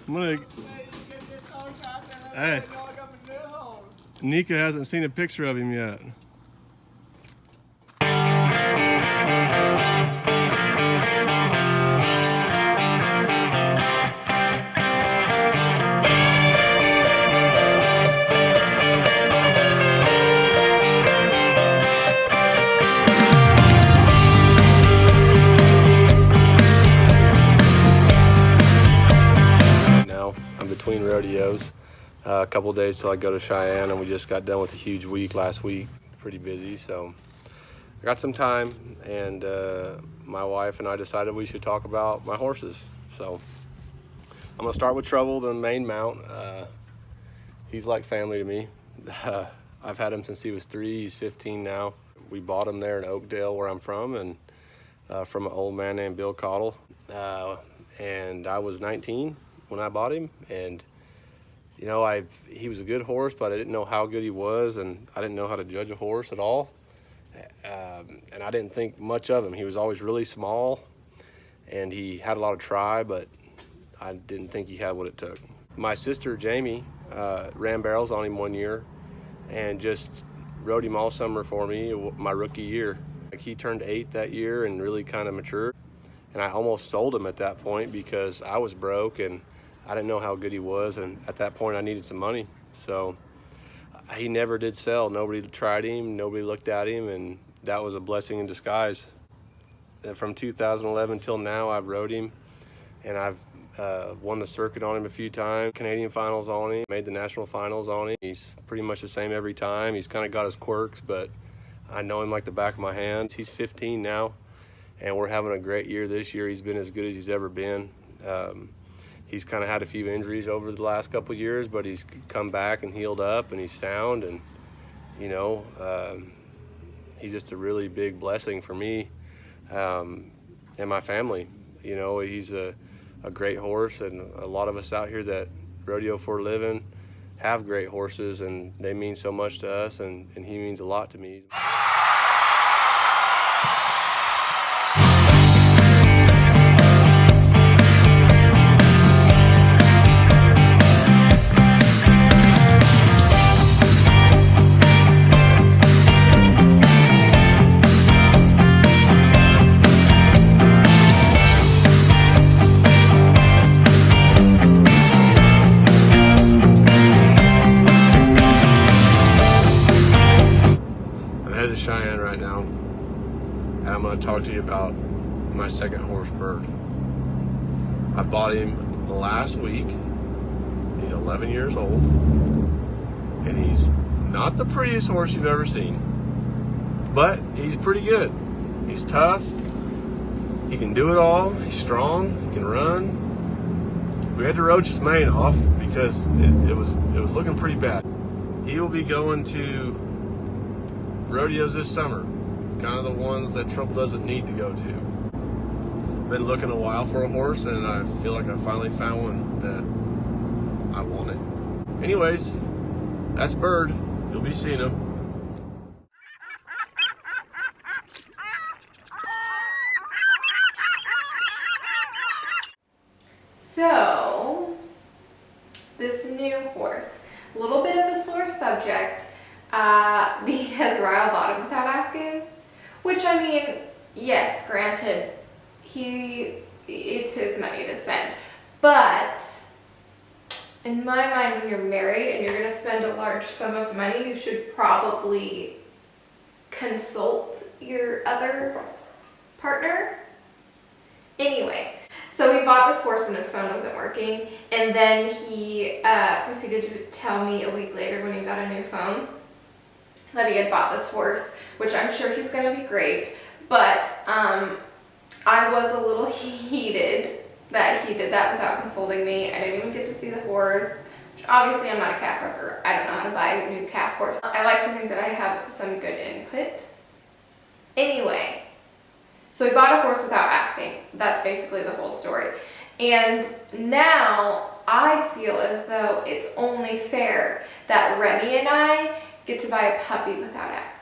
I'm gonna. Hey, Nika hasn't seen a picture of him yet. I'm between rodeos, a couple days till I go to Cheyenne, and we just got done with a huge week last week. Pretty busy, so I got some time, and my wife and I decided we should talk about my horses. So I'm gonna start with Trouble, the main mount. He's like family to me. I've had him since he was 3. He's 15 now. We bought him there in Oakdale, where I'm from, and from an old man named Bill Cottle. And I was 19 when I bought him, and you know, he was a good horse, but I didn't know how good he was, and I didn't know how to judge a horse at all. And I didn't think much of him. He was always really small, and he had a lot of try, but I didn't think he had what it took. My sister Jamie ran barrels on him one year and just rode him all summer for me my rookie year. Like, he turned 8 that year and really kind of matured, and I almost sold him at that point because I was broke and I didn't know how good he was, and at that point I needed some money. So he never did sell. Nobody tried him, nobody looked at him, and that was a blessing in disguise. And from 2011 till now, I've rode him, and I've won the circuit on him a few times, Canadian finals on him, made the national finals on him. He's pretty much the same every time. He's kind of got his quirks, but I know him like the back of my hand. He's 15 now, and we're having a great year this year. He's been as good as he's ever been. He's kind of had a few injuries over the last couple of years, but he's come back and healed up, and he's sound, and you know, he's just a really big blessing for me and my family. You know, he's a great horse, and a lot of us out here that rodeo for a living have great horses, and they mean so much to us, and he means a lot to me. Cheyenne right now, and I'm going to talk to you about my second horse, Bird. I bought him last week. He's 11 years old, and he's not the prettiest horse you've ever seen, but he's pretty good. He's tough, he can do it all, he's strong, he can run. We had to roach his mane off because it was looking pretty bad. He will be going to rodeos this summer, kind of the ones that Trouble doesn't need to go to. Been looking a while for a horse, and I feel like I finally found one that I wanted. Anyways, that's Bird. You'll be seeing him. So, this new horse, a little bit of a sore subject, because Ryle bought him without asking, which, I mean, yes, granted, it's his money to spend, but in my mind, when you're married and you're going to spend a large sum of money, you should probably consult your other partner. Anyway, so we bought this horse when his phone wasn't working, and then he proceeded to tell me a week later when he got a new phone that he had bought this horse, which I'm sure he's going to be great, but I was a little heated that he did that without consulting me. I didn't even get to see the horse, which obviously I'm not a calf repper. I don't know how to buy a new calf horse. I like to think that I have some good input. Anyway, so we bought a horse without asking. That's basically the whole story. And now I feel as though it's only fair that Remy and I get to buy a puppy without asking.